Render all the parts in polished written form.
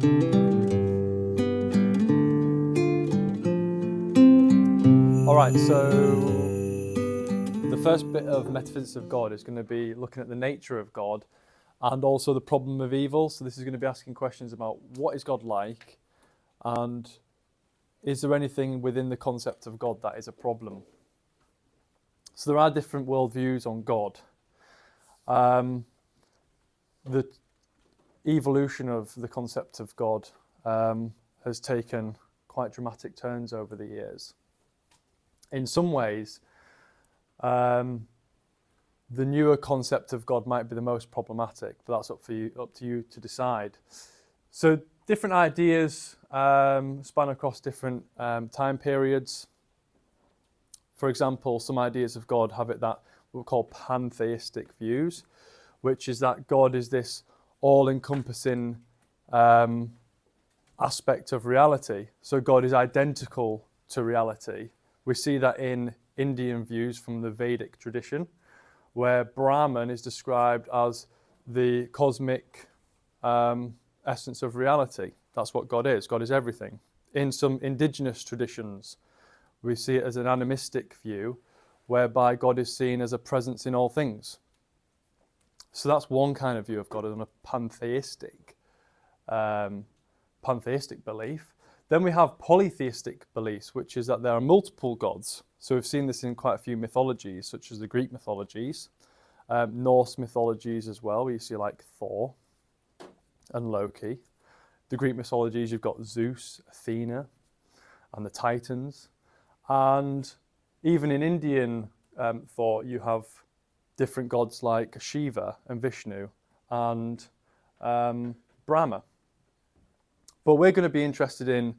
Alright, so the first bit of Metaphysics of God is going to be looking at the nature of God and also the problem of evil. So this is going to be asking questions about what is God like and is there anything within the concept of God that is a problem? So there are different worldviews on God. The evolution of the concept of God has taken quite dramatic turns over the years. In some ways, the newer concept of God might be the most problematic, but that's up to you to decide. So different ideas span across different time periods. For example, some ideas of God have it that we'll call pantheistic views, which is that God is this all-encompassing aspect of reality. So God is identical to reality. We see that in Indian views from the Vedic tradition, where Brahman is described as the cosmic essence of reality. That's what God is. God is everything. In some indigenous traditions, we see it as an animistic view, whereby God is seen as a presence in all things. So that's one kind of view of God, on a pantheistic belief. Then we have polytheistic beliefs, which is that there are multiple gods. So we've seen this in quite a few mythologies, such as the Greek mythologies, Norse mythologies as well, where you see like Thor and Loki. The Greek mythologies, you've got Zeus, Athena, and the Titans. And even in Indian thought, you have different gods like Shiva and Vishnu and Brahma. But we're going to be interested in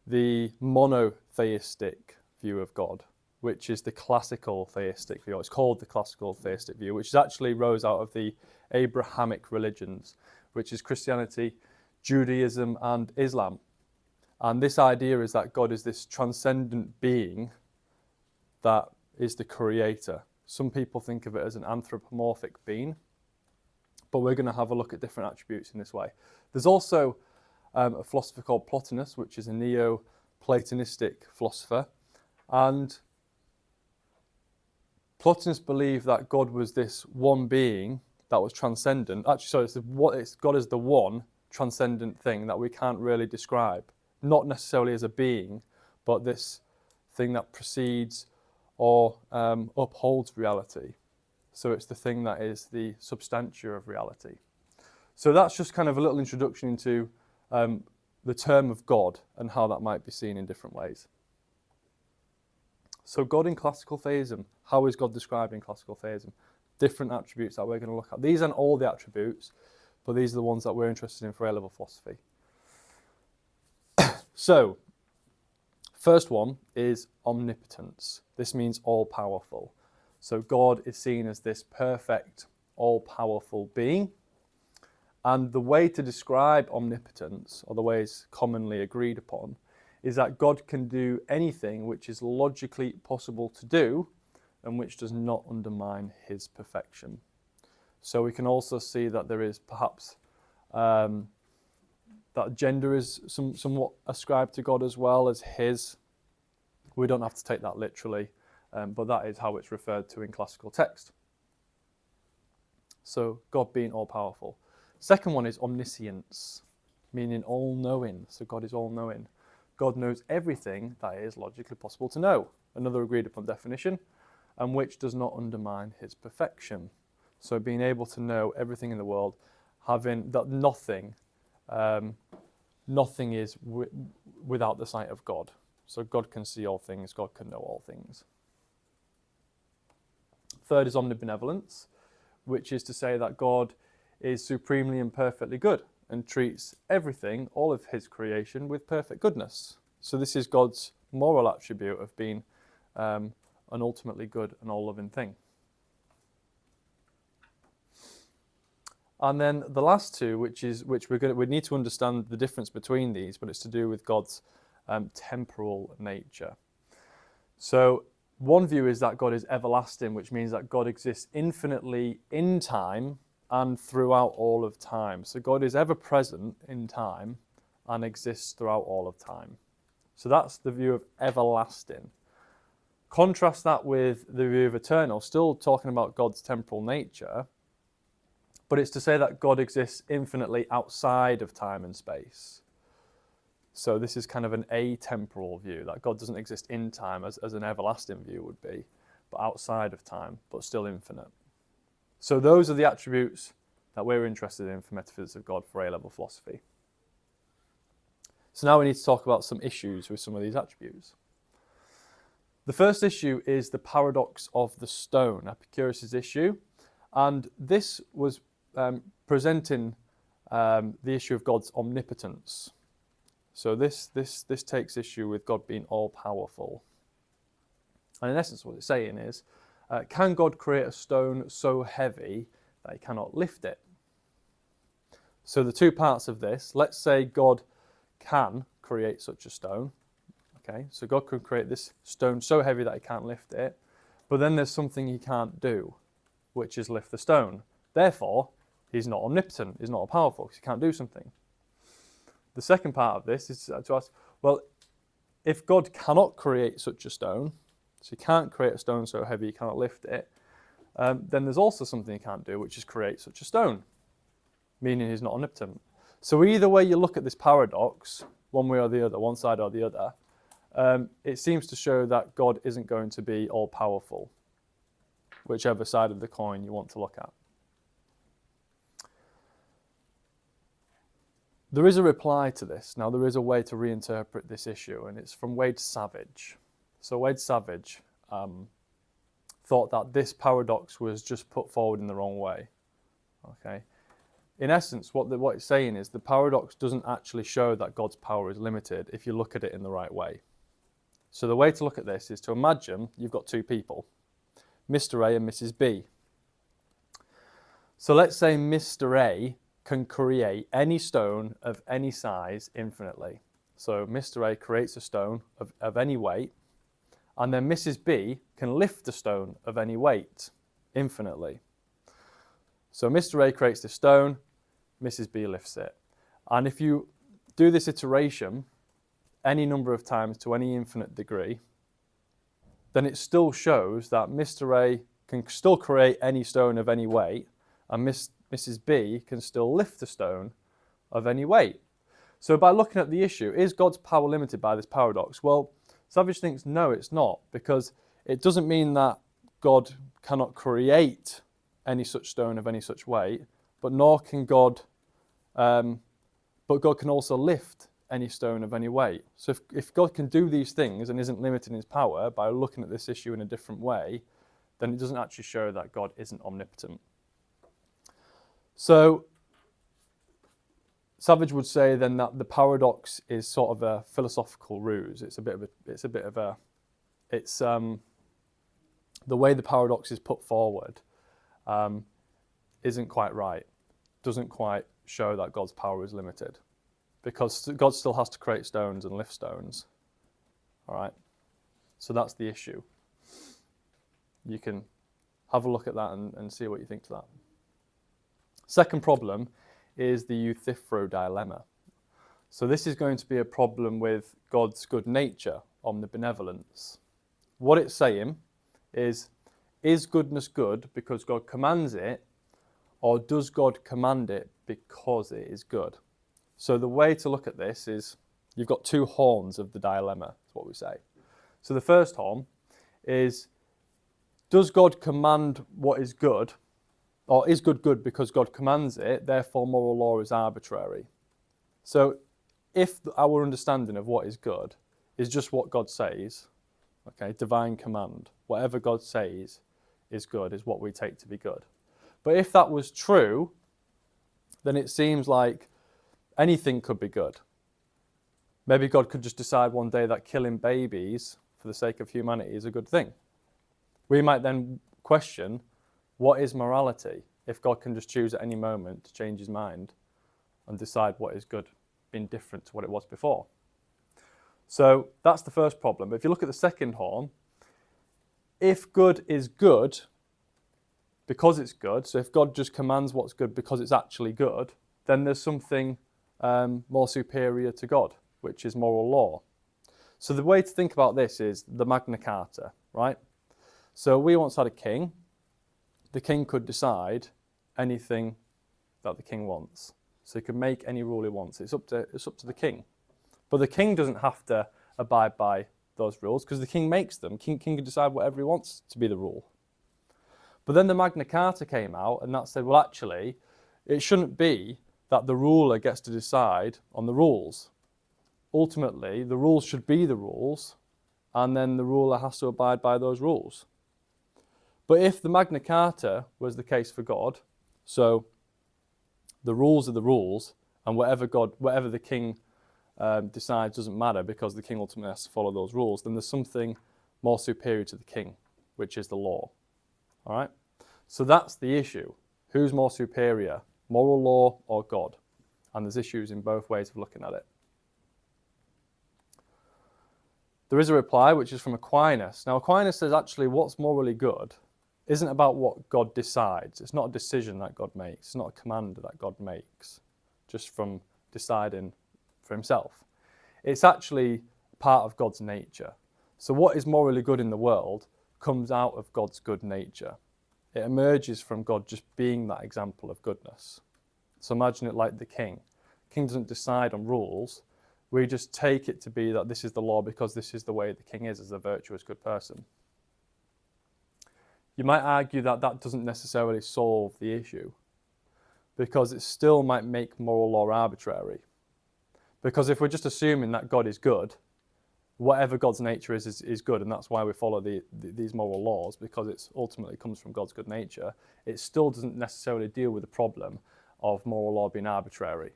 the monotheistic view of God, which is the classical theistic view. It's called the classical theistic view, which actually rose out of the Abrahamic religions, which is Christianity, Judaism, and Islam. And this idea is that God is this transcendent being that is the creator. Some people think of it as an anthropomorphic being, but we're going to have a look at different attributes in this way. There's also a philosopher called Plotinus, which is a Neo-Platonistic philosopher. And Plotinus believed that God was this one being that was transcendent. Actually, sorry, God is the one transcendent thing that we can't really describe. Not necessarily as a being, but this thing that precedes or upholds reality. So it's the thing that is the substantia of reality. So that's just kind of a little introduction into the term of God and how that might be seen in different ways. So God in classical theism, how is God described in classical theism? Different attributes that we're going to look at. These aren't all the attributes, but these are the ones that we're interested in for A-level philosophy. So, first one is omnipotence. This means all-powerful. So God is seen as this perfect, all-powerful being. And the way to describe omnipotence, or the way it's commonly agreed upon, is that God can do anything which is logically possible to do and which does not undermine his perfection. So we can also see that there is perhaps that gender is somewhat ascribed to God as well as his. We don't have to take that literally, but that is how it's referred to in classical text. So God being all-powerful. Second one is omniscience, meaning all-knowing. So God is all-knowing. God knows everything that is logically possible to know. Another agreed upon definition, and which does not undermine his perfection. So being able to know everything in the world, having that nothing is without the sight of God. So God can see all things, God can know all things. Third is omnibenevolence, which is to say that God is supremely and perfectly good and treats everything, all of his creation, with perfect goodness. So this is God's moral attribute of being an ultimately good and all-loving thing. And then the last two, which we need to understand the difference between these, but it's to do with God's temporal nature. So one view is that God is everlasting, which means that God exists infinitely in time and throughout all of time. So God is ever present in time and exists throughout all of time. So that's the view of everlasting. Contrast that with the view of eternal, still talking about God's temporal nature, but it's to say that God exists infinitely outside of time and space. So this is kind of an atemporal view, that God doesn't exist in time as an everlasting view would be, but outside of time, but still infinite. So those are the attributes that we're interested in for Metaphysics of God for A-level philosophy. So now we need to talk about some issues with some of these attributes. The first issue is the paradox of the stone, Epicurus' issue, and this was presenting the issue of God's omnipotence. So this takes issue with God being all-powerful. And in essence what it's saying is, can God create a stone so heavy that he cannot lift it? So the two parts of this, let's say God can create such a stone. Okay, so God can create this stone so heavy that he can't lift it, but then there's something he can't do, which is lift the stone. Therefore, he's not omnipotent, he's not all powerful, because he can't do something. The second part of this is to ask, well, if God cannot create such a stone, so he can't create a stone so heavy he cannot lift it, then there's also something he can't do, which is create such a stone, meaning he's not omnipotent. So either way you look at this paradox, one way or the other, one side or the other, it seems to show that God isn't going to be all-powerful, whichever side of the coin you want to look at. There is a reply to this. Now, there is a way to reinterpret this issue, and it's from Wade Savage. So Wade Savage thought that this paradox was just put forward in the wrong way. Okay. In essence, what it's saying is the paradox doesn't actually show that God's power is limited if you look at it in the right way. So the way to look at this is to imagine you've got two people, Mr. A and Mrs. B. So let's say Mr. A can create any stone of any size infinitely. So Mr. A creates a stone of any weight, and then Mrs. B can lift a stone of any weight infinitely. So Mr. A creates the stone, Mrs. B lifts it. And if you do this iteration any number of times to any infinite degree, then it still shows that Mr. A can still create any stone of any weight, and Mrs. B can still lift a stone of any weight. So by looking at the issue, is God's power limited by this paradox? Well, Savage thinks no, it's not, because it doesn't mean that God cannot create any such stone of any such weight, but nor can God, but God can also lift any stone of any weight. So if God can do these things and isn't limited in his power by looking at this issue in a different way, then it doesn't actually show that God isn't omnipotent. So Savage would say then that the paradox is sort of a philosophical ruse. The way the paradox is put forward isn't quite right, doesn't quite show that God's power is limited, because God still has to create stones and lift stones. All right, so that's the issue. You can have a look at that and see what you think to that. Second problem is the Euthyphro Dilemma. So this is going to be a problem with God's good nature, omnibenevolence. What it's saying is goodness good because God commands it, or does God command it because it is good? So the way to look at this is, you've got two horns of the dilemma, is what we say. So the first horn is, does God command what is good? Or is good good because God commands it, therefore moral law is arbitrary? So if our understanding of what is good is just what God says, okay, divine command, whatever God says is good, is what we take to be good. But if that was true, then it seems like anything could be good. Maybe God could just decide one day that killing babies for the sake of humanity is a good thing. We might then question, what is morality if God can just choose at any moment to change his mind and decide what is good, being different to what it was before? So that's the first problem. But if you look at the second horn, if good is good because it's good, so if God just commands what's good because it's actually good, then there's something more superior to God, which is moral law. So the way to think about this is the Magna Carta, right? So we once had a king. The king could decide anything that the king wants. So he can make any rule he wants. It's up to the king. But the king doesn't have to abide by those rules because the king makes them. King can decide whatever he wants to be the rule. But then the Magna Carta came out and that said, well, actually, it shouldn't be that the ruler gets to decide on the rules. Ultimately, the rules should be the rules, and then the ruler has to abide by those rules. But if the Magna Carta was the case for God, so the rules are the rules, and whatever the king decides doesn't matter because the king ultimately has to follow those rules, then there's something more superior to the king, which is the law. All right? So that's the issue. Who's more superior, moral law or God? And there's issues in both ways of looking at it. There is a reply, which is from Aquinas. Now, Aquinas says actually what's morally good isn't about what God decides. It's not a decision that God makes. It's not a command that God makes just from deciding for himself. It's actually part of God's nature. So what is morally good in the world comes out of God's good nature. It emerges from God just being that example of goodness. So imagine it like the king. The king doesn't decide on rules. We just take it to be that this is the law because this is the way the king is as a virtuous good person. You might argue that that doesn't necessarily solve the issue because it still might make moral law arbitrary. Because if we're just assuming that God is good, whatever God's nature is good, and that's why we follow these moral laws, because it ultimately comes from God's good nature, it still doesn't necessarily deal with the problem of moral law being arbitrary.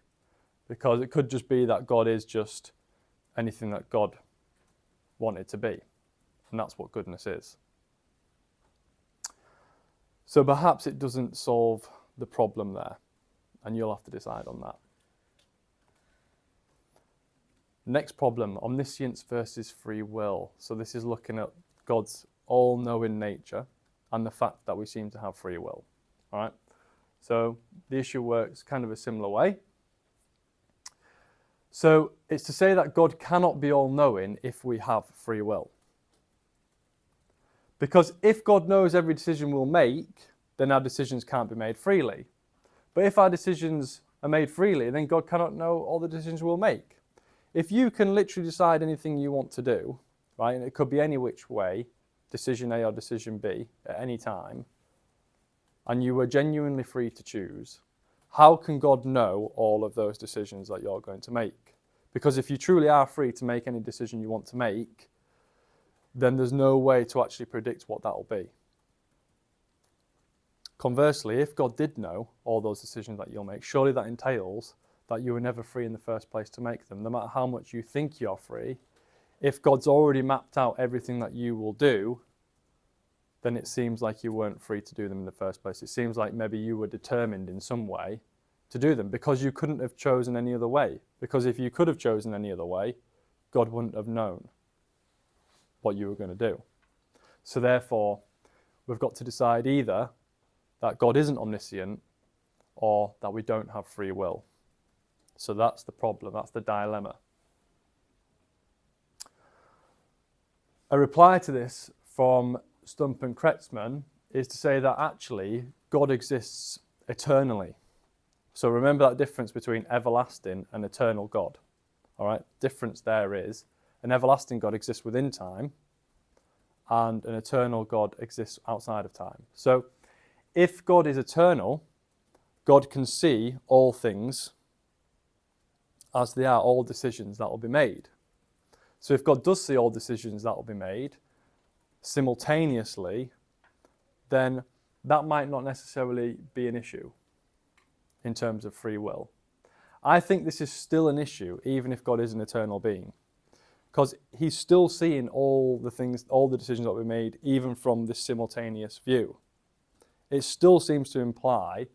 Because it could just be that God is just anything that God wanted to be. And that's what goodness is. So perhaps it doesn't solve the problem there. And you'll have to decide on that. Next problem, omniscience versus free will. So this is looking at God's all-knowing nature and the fact that we seem to have free will. All right? So the issue works kind of a similar way. So it's to say that God cannot be all-knowing if we have free will. Because if God knows every decision we'll make, then our decisions can't be made freely. But if our decisions are made freely, then God cannot know all the decisions we'll make. If you can literally decide anything you want to do, right, and it could be any which way, decision A or decision B, at any time, and you were genuinely free to choose, how can God know all of those decisions that you're going to make? Because if you truly are free to make any decision you want to make, then there's no way to actually predict what that will be. Conversely, if God did know all those decisions that you'll make, surely that entails that you were never free in the first place to make them. No matter how much you think you're free, if God's already mapped out everything that you will do, then it seems like you weren't free to do them in the first place. It seems like maybe you were determined in some way to do them because you couldn't have chosen any other way. Because if you could have chosen any other way, God wouldn't have known what you were going to do. So therefore, we've got to decide either that God isn't omniscient or that we don't have free will. So that's the problem, that's the dilemma. A reply to this from Stump and Kretzmann is to say that actually God exists eternally. So remember that difference between everlasting and eternal God. All right, difference there is an everlasting God exists within time and an eternal God exists outside of time. So if God is eternal, God can see all things as they are, all decisions that will be made. So if God does see all decisions that will be made simultaneously, then that might not necessarily be an issue in terms of free will. I think this is still an issue, even if God is an eternal being, because he's still seeing all the things, all the decisions that will be made, even from this simultaneous view. It still seems to imply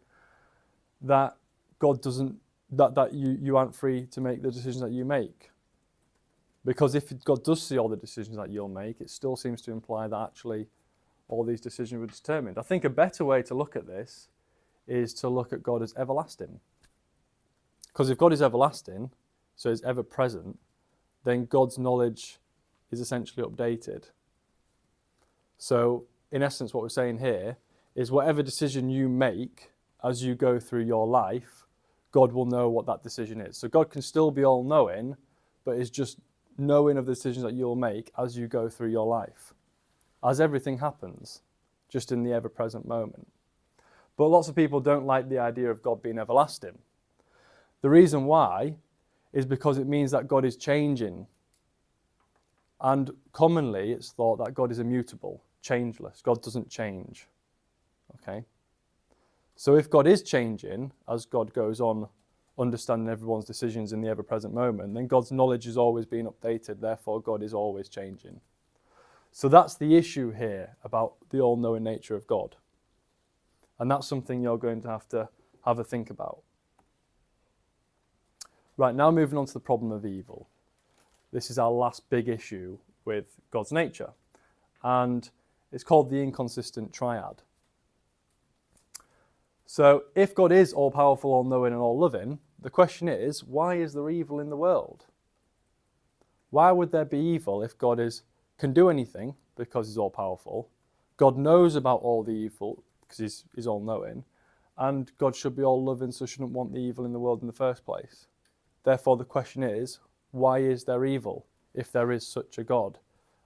that God doesn't, that you aren't free to make the decisions that you make. Because if God does see all the decisions that you'll make, it still seems to imply that actually all these decisions were determined. I think a better way to look at this is to look at God as everlasting. Because if God is everlasting, so is ever present, then God's knowledge is essentially updated. So in essence, what we're saying here is whatever decision you make as you go through your life, God will know what that decision is. So God can still be all-knowing, but is just knowing of the decisions that you'll make as you go through your life, as everything happens, just in the ever-present moment. But lots of people don't like the idea of God being everlasting. The reason why is because it means that God is changing. And commonly it's thought that God is immutable, changeless. God doesn't change. Okay? So if God is changing, as God goes on understanding everyone's decisions in the ever-present moment, then God's knowledge is always being updated, therefore God is always changing. So that's the issue here about the all-knowing nature of God. And that's something you're going to have a think about. Right, now moving on to the problem of evil. This is our last big issue with God's nature. And it's called the inconsistent triad. So if God is all-powerful, all-knowing and all-loving, the question is, why is there evil in the world? Why would there be evil if God can do anything because he's all-powerful? God knows about all the evil because he's all-knowing, and God should be all-loving, so shouldn't want the evil in the world in the first place. Therefore, the question is, why is there evil if there is such a God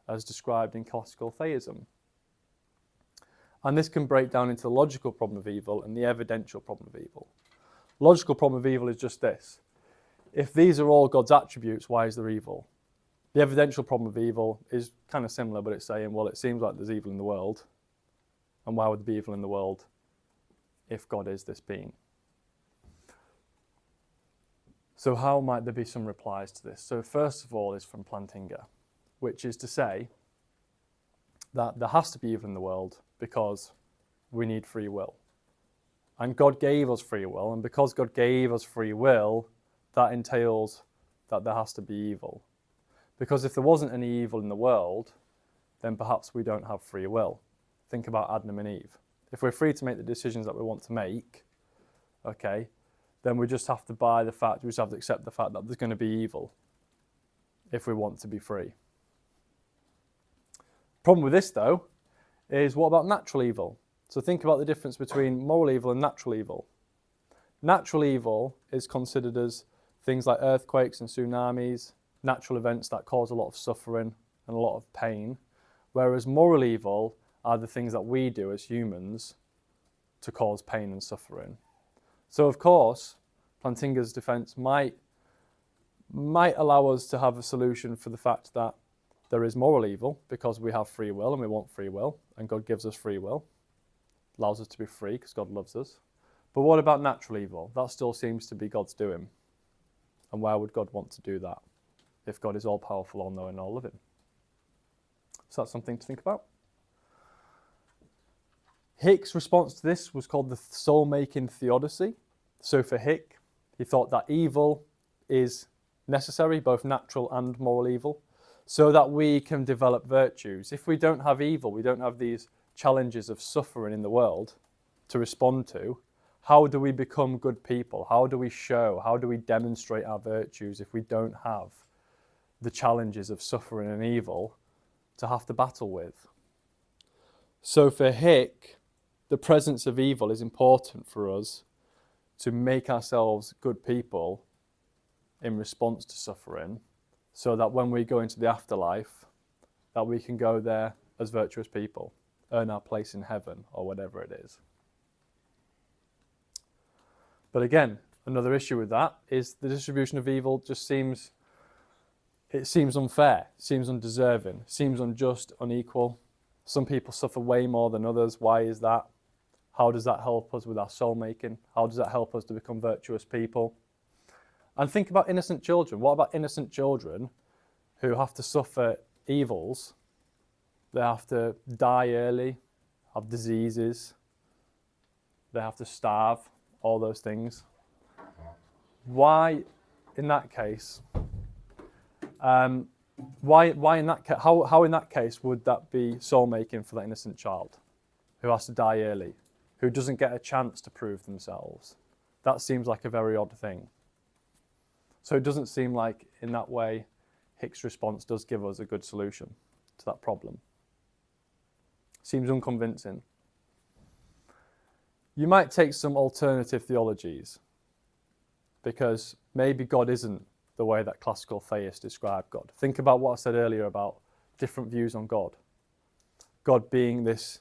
as described in classical theism? And this can break down into the logical problem of evil and the evidential problem of evil. Logical problem of evil is just this. If these are all God's attributes, why is there evil? The evidential problem of evil is kind of similar, but it's saying, well, it seems like there's evil in the world. And why would there be evil in the world if God is this being? So how might there be some replies to this? So first of all is from Plantinga, which is to say that there has to be evil in the world because we need free will. And God gave us free will, and because God gave us free will, that entails that there has to be evil. Because if there wasn't any evil in the world, then perhaps we don't have free will. Think about Adam and Eve. If we're free to make the decisions that we want to make, okay, then we just have to we just have to accept the fact that there's going to be evil if we want to be free. Problem with this, though, is what about natural evil? So think about the difference between moral evil and natural evil. Natural evil is considered as things like earthquakes and tsunamis, natural events that cause a lot of suffering and a lot of pain, whereas moral evil are the things that we do as humans to cause pain and suffering. So of course, Plantinga's defence might allow us to have a solution for the fact that there is moral evil because we have free will and we want free will, and God gives us free will, allows us to be free because God loves us. But what about natural evil? That still seems to be God's doing. And why would God want to do that if God is all-powerful, all-knowing, all-loving? So that's something to think about. Hick's response to this was called the soul-making theodicy. So for Hick, he thought that evil is necessary, both natural and moral evil, so that we can develop virtues. If we don't have evil, we don't have these challenges of suffering in the world to respond to, how do we become good people? How do we show, how do we demonstrate our virtues if we don't have the challenges of suffering and evil to have to battle with? So for Hick, the presence of evil is important for us to make ourselves good people in response to suffering, so that when we go into the afterlife, that we can go there as virtuous people, earn our place in heaven or whatever it is. But again, another issue with that is the distribution of evil just seems unfair, seems undeserving, seems unjust, unequal. Some people suffer way more than others. Why is that? How does that help us with our soul making? How does that help us to become virtuous people? And think about innocent children. What about innocent children who have to suffer evils? They have to die early, have diseases, they have to starve, all those things. Why, in that case, how in that case would that be soul-making for that innocent child who has to die early, who doesn't get a chance to prove themselves? That seems like a very odd thing. So it doesn't seem like, in that way, Hicks' response does give us a good solution to that problem. Seems unconvincing. You might take some alternative theologies, because maybe God isn't the way that classical theists describe God. Think about what I said earlier about different views on God. God being this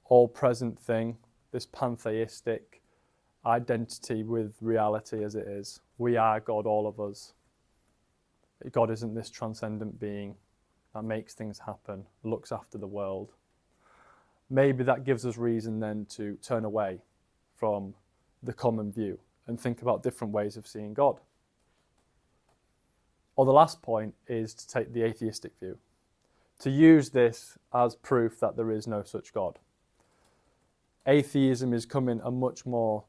all-present thing, this pantheistic identity with reality as it is. We are God, all of us. God isn't this transcendent being that makes things happen, looks after the world. Maybe that gives us reason then to turn away from the common view and think about different ways of seeing God. Or the last point is to take the atheistic view, to use this as proof that there is no such God. Atheism is coming a much more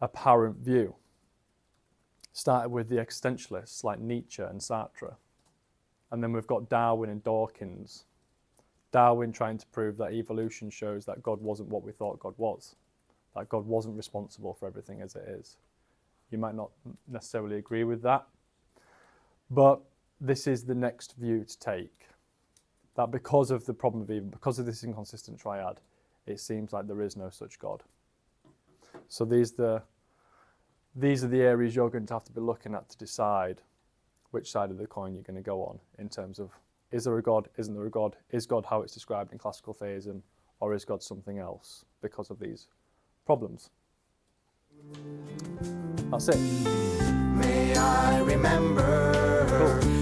apparent view. Started with the existentialists like Nietzsche and Sartre. And then we've got Darwin and Dawkins. Darwin trying to prove that evolution shows that God wasn't what we thought God was, that God wasn't responsible for everything as it is. You might not necessarily agree with that, but this is the next view to take, that because of the problem of evil, because of this inconsistent triad, it seems like there is no such God. So these are the areas you're going to have to be looking at to decide which side of the coin you're going to go on in terms of, is there a God, isn't there a God, is God how it's described in classical theism, or is God something else because of these problems? That's it. May I remember Cool.